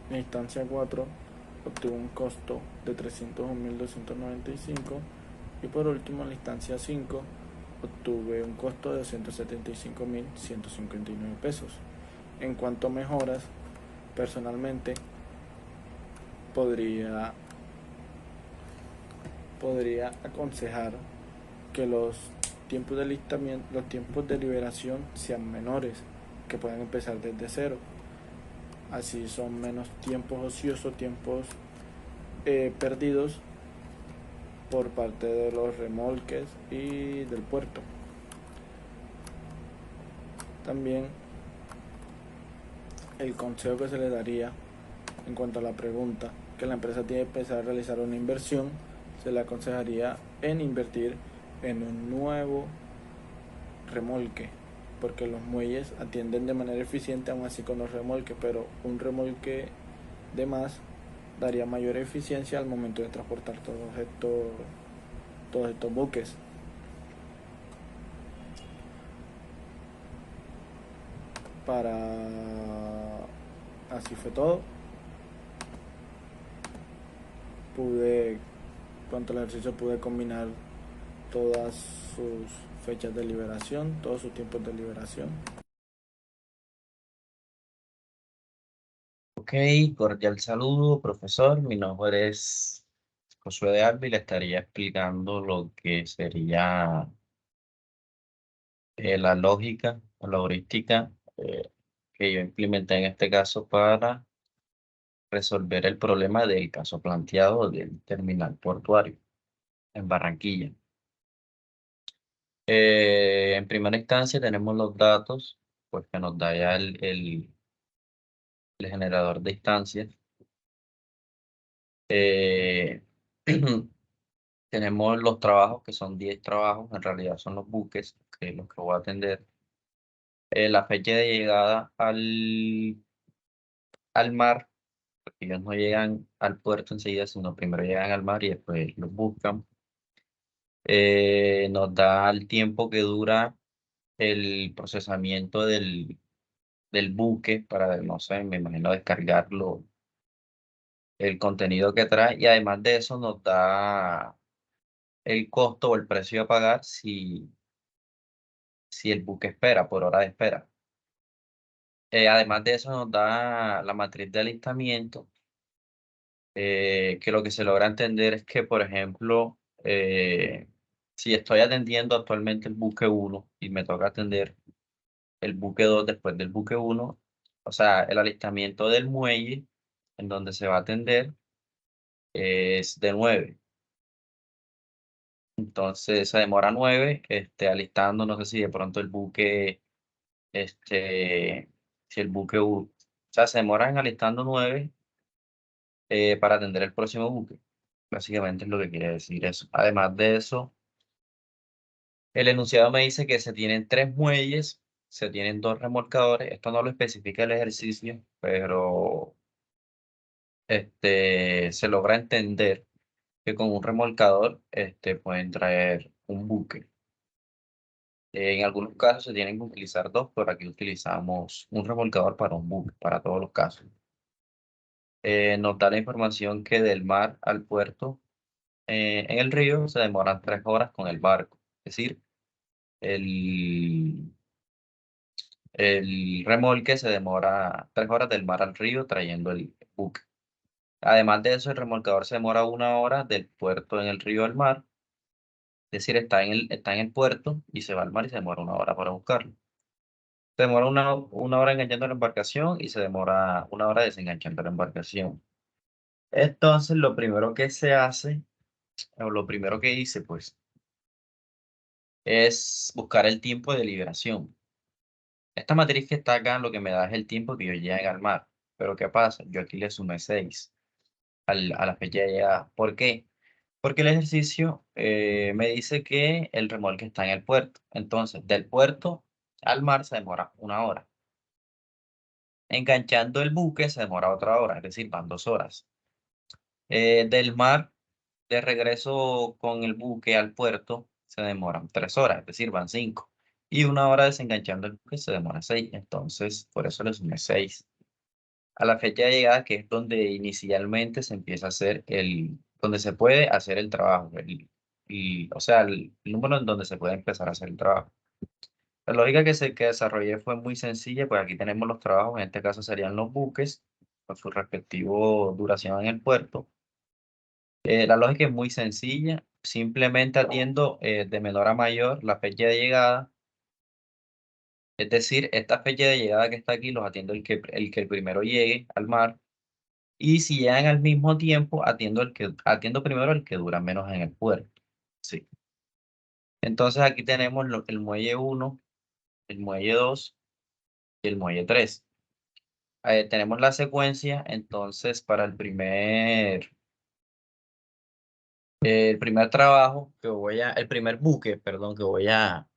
En la instancia 4 obtuvo un costo de 301.295 y por último en la instancia 5 obtuve un costo de 175.159 pesos. En cuanto a mejoras, personalmente podría aconsejar que los tiempos de listamiento, los tiempos de liberación sean menores, que puedan empezar desde cero. Así son menos tiempos ociosos, tiempos perdidos por parte de los remolques y del puerto. También el consejo que se le daría en cuanto a la pregunta, que la empresa tiene que empezar a realizar una inversión, se le aconsejaría en invertir en un nuevo remolque, porque los muelles atienden de manera eficiente aún así con los remolques, pero un remolque de más daría mayor eficiencia al momento de transportar todos estos buques. Así fue todo. Cuanto al ejercicio, pude combinar todas sus fechas de liberación, todos sus tiempos de liberación. Ok, cordial saludo, profesor. Mi nombre es Josué de Alba y le estaría explicando lo que sería la lógica o la heurística que yo implementé en este caso para resolver el problema del caso planteado del terminal portuario en Barranquilla. En primera instancia tenemos los datos, pues que nos da ya el generador de instancias. Tenemos los trabajos, que son 10 trabajos, en realidad son los buques, que los que voy a atender. La fecha de llegada al mar, porque ellos no llegan al puerto enseguida, sino primero llegan al mar y después los buscan. Nos da el tiempo que dura el procesamiento del buque para, no sé, me imagino descargarlo, el contenido que trae, y además de eso nos da el costo o el precio a pagar si si el buque espera, por hora de espera. Además de eso nos da la matriz de alistamiento, que lo que se logra entender es que, por ejemplo, si estoy atendiendo actualmente el buque 1 y me toca atender el buque 2 después del buque 1, o sea, el alistamiento del muelle en donde se va a atender es de 9. Entonces se demora 9, alistando, no sé si de pronto el buque, si el buque, o sea, se demoran alistando 9 para atender el próximo buque. Básicamente es lo que quiere decir eso. Además de eso, el enunciado me dice que se tienen 3 muelles, se tienen 2 remolcadores. Esto no lo especifica el ejercicio, pero se logra entender que con un remolcador pueden traer un buque. En algunos casos se tienen que utilizar 2, pero aquí utilizamos un remolcador para un buque, para todos los casos. Nos da la información que del mar al puerto en el río se demoran 3 horas con el barco. Es decir, el, el remolque se demora 3 horas del mar al río trayendo el buque. Además de eso, el remolcador se demora 1 hora del puerto en el río al mar. Es decir, está en el puerto y se va al mar y se demora 1 hora para buscarlo. Se demora una hora enganchando la embarcación y se demora 1 hora desenganchando la embarcación. Entonces, lo primero que se hace, o lo primero que hice, pues, es buscar el tiempo de liberación. Esta matriz que está acá lo que me da es el tiempo que yo llegue al mar. Pero ¿qué pasa? Yo aquí le sumé 6 a la fecha de llegada. ¿Por qué? Porque el ejercicio me dice que el remolque está en el puerto. Entonces, del puerto al mar se demora 1 hora. Enganchando el buque se demora otra hora, es decir, van 2 horas. Del mar de regreso con el buque al puerto se demoran 3 horas, es decir, van 5. Y 1 hora desenganchando el buque se demora 6. Entonces, por eso le sumé 6. A la fecha de llegada, que es donde inicialmente se empieza a hacer donde se puede hacer el trabajo, o sea, el número en donde se puede empezar a hacer el trabajo. La lógica que desarrollé fue muy sencilla, pues aquí tenemos los trabajos, en este caso serían los buques, con su respectivo duración en el puerto. La lógica es muy sencilla, simplemente atiendo de menor a mayor la fecha de llegada, es decir, esta fecha de llegada que está aquí los atiendo el primero llegue al mar, y si llegan al mismo tiempo, atiendo primero el que dura menos en el puerto. Sí. Entonces aquí tenemos el muelle 1, el muelle 2 y el muelle 3. Tenemos la secuencia, entonces para el primer trabajo el primer buque, perdón, que voy a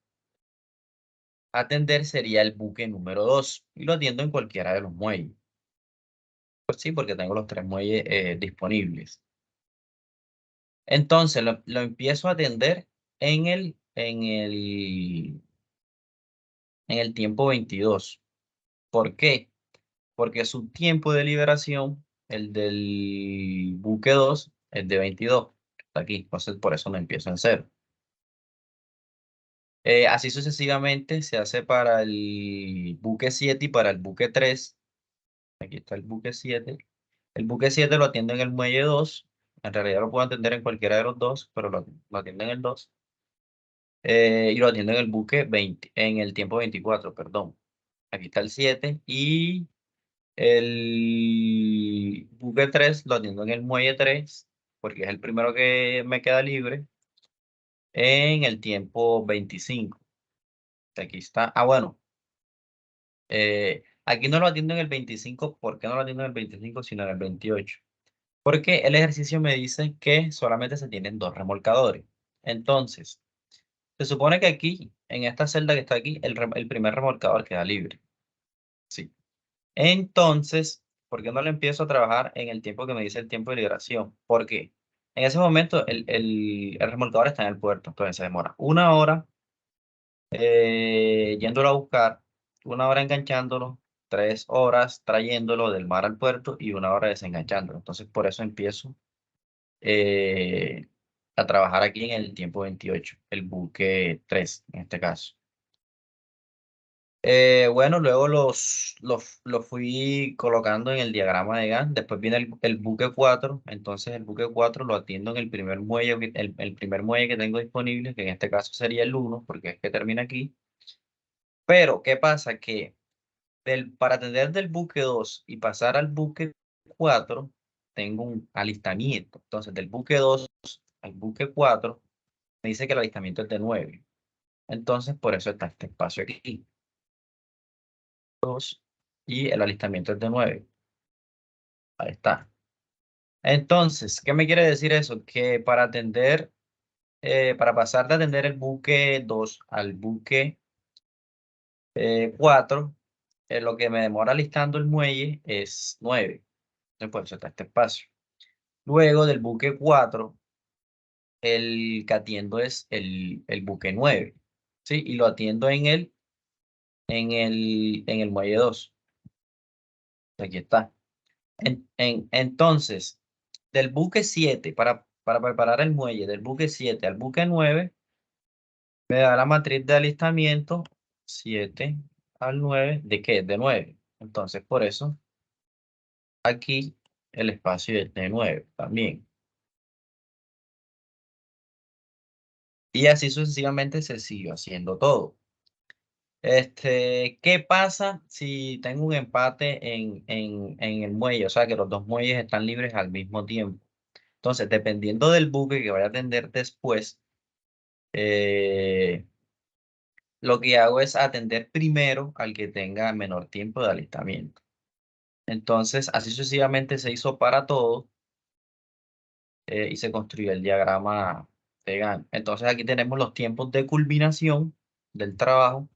atender sería el buque número 2 y lo atiendo en cualquiera de los muelles. Pues sí, porque tengo los 3 muelles disponibles. Entonces lo empiezo a atender en el tiempo 22. ¿Por qué? Porque su tiempo de liberación, el del buque 2, es de 22. Está aquí, entonces por eso me empiezo en 0. Así sucesivamente se hace para el buque 7 y para el buque 3. Aquí está el buque 7. El buque 7 lo atiendo en el muelle 2. En realidad lo puedo atender en cualquiera de los dos, pero lo atiendo en el 2. Y lo atiendo en el buque 20, en el tiempo 24, perdón. Aquí está el 7 y el buque 3 lo atiendo en el muelle 3, porque es el primero que me queda libre, en el tiempo 25. Aquí está. Ah, bueno. Aquí no lo atiendo en el 25. ¿Por qué no lo atiendo en el 25, sino en el 28? Porque el ejercicio me dice que solamente se tienen 2 remolcadores. Entonces, se supone que aquí, en esta celda que está aquí, el primer remolcador queda libre. Sí. Entonces, ¿por qué no lo empiezo a trabajar en el tiempo que me dice el tiempo de liberación? Porque en ese momento el remolcador está en el puerto, entonces se demora 1 hora yéndolo a buscar, 1 hora enganchándolo, 3 horas trayéndolo del mar al puerto y 1 hora desenganchándolo. Entonces, por eso empiezo eh, a trabajar aquí en el tiempo 28, el buque 3 en este caso. Bueno, luego los fui colocando en el diagrama de Gantt. Después viene el buque 4. Entonces el buque 4 lo atiendo en el primer muelle, el primer muelle que tengo disponible, que en este caso sería el 1, porque es que termina aquí. Pero, ¿qué pasa? Que para atender del buque 2 y pasar al buque 4, tengo un alistamiento. Entonces, del buque 2 al buque 4, me dice que el alistamiento es de 9. Entonces, por eso está este espacio aquí. 2 y el alistamiento es de 9. Ahí está. Entonces, ¿qué me quiere decir eso? Que para pasar de atender el buque 2 al buque 4, lo que me demora alistando el muelle es 9. Entonces, por eso está este espacio. Luego del buque 4, el que atiendo es el buque 9, ¿sí? Y lo atiendo en el muelle 2. Aquí está. Entonces, del buque 7, para preparar el muelle, del buque 7 al buque 9, me da la matriz de alistamiento 7 al 9, ¿de qué? De 9. Entonces, por eso, aquí el espacio es de 9 también. Y así sucesivamente se sigue haciendo todo. ¿Qué pasa si tengo un empate en el muelle? O sea, que los dos muelles están libres al mismo tiempo. Entonces, dependiendo del buque que vaya a atender después, eh, lo que hago es atender primero al que tenga menor tiempo de alistamiento. Entonces, así sucesivamente se hizo para todo, y se construyó el diagrama de Gantt. Entonces, aquí tenemos los tiempos de culminación del trabajo.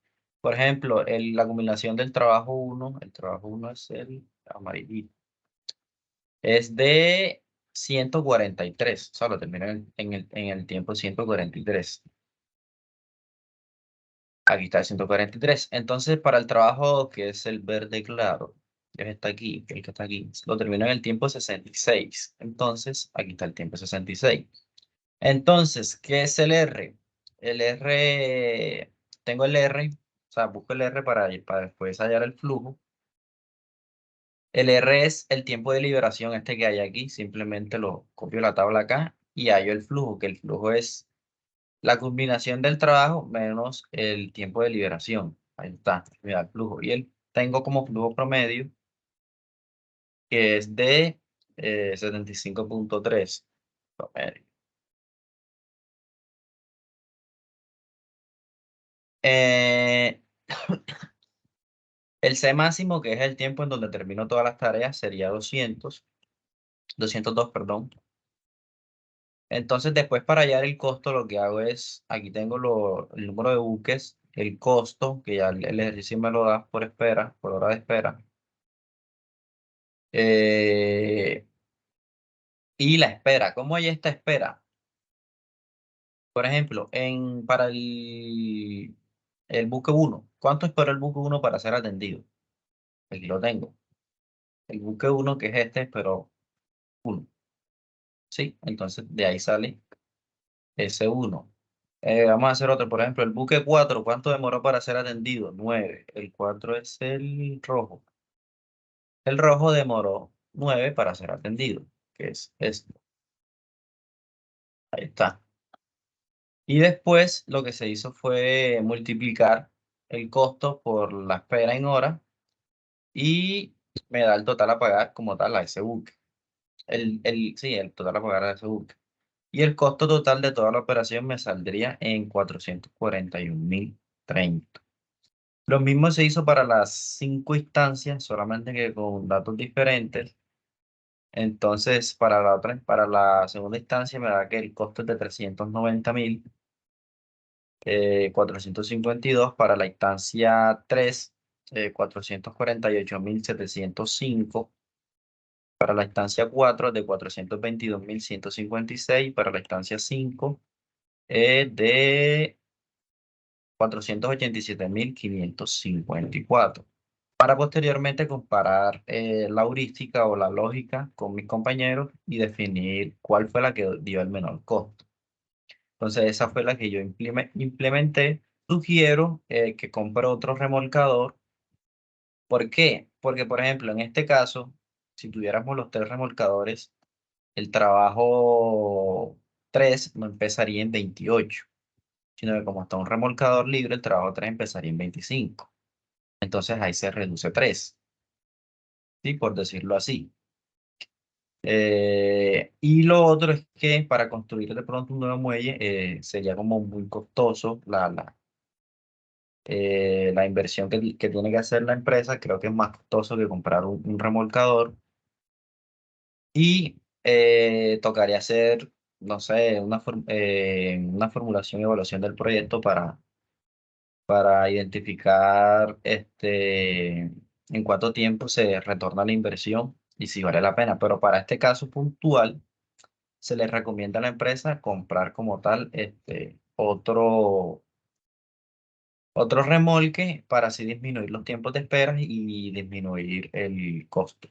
Por ejemplo, la culminación del trabajo 1, el trabajo 1 es el amarillito, es de 143. O sea, lo termino en el tiempo 143. Aquí está el 143. Entonces, para el trabajo que es el verde claro, que está aquí, el que está aquí, lo termino en el tiempo 66. Entonces, aquí está el tiempo 66. Entonces, ¿qué es el R? El R, tengo el R, o sea, busco el R para después hallar el flujo. El R es el tiempo de liberación este que hay aquí. Simplemente lo copio la tabla acá y hallo el flujo, que el flujo es la combinación del trabajo menos el tiempo de liberación. Ahí está, mira el flujo. Y tengo como flujo promedio que es de 75.3 promedio. Eh, el C máximo, que es el tiempo en donde termino todas las tareas, sería 202, perdón. Entonces, después para hallar el costo, lo que hago es, aquí tengo el número de buques, el costo, que ya el ejercicio me lo da por espera, por hora de espera. Y la espera, ¿cómo hay esta espera? Por ejemplo, para el buque 1, ¿cuánto espera el buque 1 para ser atendido? Aquí lo tengo. El buque 1, que es este, pero 1. Sí, entonces de ahí sale ese 1. Vamos a hacer otro, por ejemplo, el buque 4, ¿cuánto demoró para ser atendido? 9. El 4 es el rojo. El rojo demoró 9 para ser atendido, que es esto. Ahí está. Y después lo que se hizo fue multiplicar el costo por la espera en hora y me da el total a pagar como tal a ese buque. Sí, el total a pagar a ese buque. Y el costo total de toda la operación me saldría en 441.030. Lo mismo se hizo para las 5 instancias, solamente que con datos diferentes. Entonces, para la segunda instancia me da que el costo es de 390.000. 452 para la instancia 3, 448.705 para la instancia 4 de 422.156 para la instancia 5, de 487.554, para posteriormente comparar la heurística o la lógica con mis compañeros y definir cuál fue la que dio el menor costo. Entonces esa fue la que yo implementé sugiero que compre otro remolcador. ¿Por qué? Porque, por ejemplo, en este caso, si tuviéramos los 3 remolcadores, el trabajo 3 no empezaría en 28, sino que como está un remolcador libre, el trabajo 3 empezaría en 25. Entonces ahí se reduce 3, ¿sí? Por decirlo así. Y lo otro es que para construir de pronto un nuevo muelle sería como muy costoso la inversión que tiene que hacer la empresa. Creo que es más costoso que comprar un remolcador. Y tocaría hacer, no sé, una formulación y evaluación del proyecto para identificar en cuánto tiempo se retorna la inversión y si vale la pena. Pero para este caso puntual, se le recomienda a la empresa comprar como tal otro remolque para así disminuir los tiempos de espera y disminuir el costo.